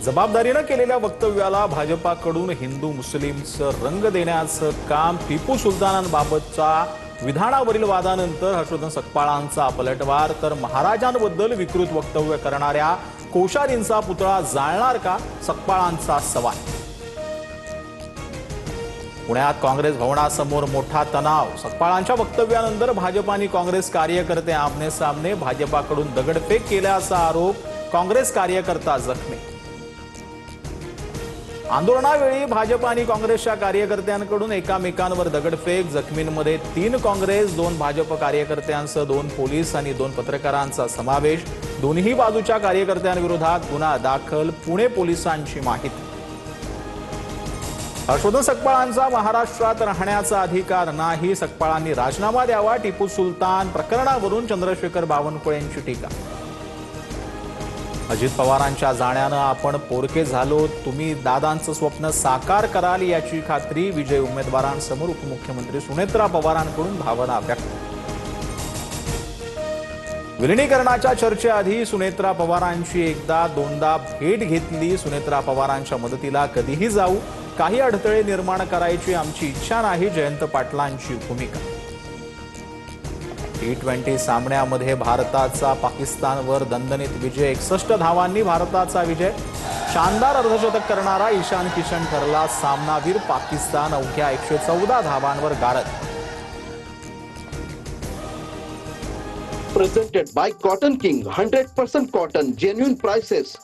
जबाबदारीने केलेल्या वक्तव्याला भाजपाकडून हिंदू मुस्लिमचं रंग देण्याचं काम टिपू सुलतानांबाबतच्या विधानावरील वादानंतर हर्षवर्धन सकपाळांचा पलटवार, तर महाराजांबद्दल विकृत वक्तव्य करणाऱ्या कोश्यारींचा पुतळा जाळणार का, सकपाळांचा सवाल. पुण्यात काँग्रेस भवनासमोर मोठा तणाव. सकपाळांच्या वक्तव्यानंतर भाजप आणि काँग्रेस कार्यकर्ते आमने सामने. भाजपाकडून दगडफेक केल्याचा आरोप, काँग्रेस कार्यकर्ता जखमी. आंदोलनावेळी भाजप आणि काँग्रेसच्या कार्यकर्त्यांकडून एकामेकांवर दगडफेक. जखमींमध्ये 3 काँग्रेस, 2 भाजप कार्यकर्त्यांसह 2 पोलीस आणि 2 पत्रकारांचा समावेश. दोन्ही बाजूच्या कार्यकर्त्यांविरोधात गुन्हा दाखल, पुणे पोलिसांची माहिती. हर्षवर्धन सकपाळांचा महाराष्ट्रात राहण्याचा अधिकार नाही, सकपाळांनी राजीनामा द्यावा. टिपू सुलतान प्रकरणावरून चंद्रशेखर बावनकुळेंची टीका. अजित पवारांच्या जाण्यानं आपण पोरके झालो, तुम्ही दादांचं स्वप्न साकार कराल याची खात्री. विजयी उमेदवारांसमोर उपमुख्यमंत्री सुनेत्रा पवारांकडून भावना व्यक्त. विलिनीकरणाच्या चर्चेआधी सुनेत्रा पवारांची एकदा दोनदा भेट घेतली. सुनेत्रा पवारांच्या मदतीला कधीही जाऊ, काही अडथळे निर्माण करायची आमची इच्छा नाही, जयंत पाटलांची भूमिका. T20 सामन्यामध्ये भारताचा पाकिस्तानवर दणदणीत विजय. 61 धावांनी भारताचा विजय. शानदार अर्धशतक करणारा ईशान किशन ठरला सामनावीर. पाकिस्तान अवघ्या 114 धावांवर गारद. Presented by Cotton King, 100% cotton, genuine prices.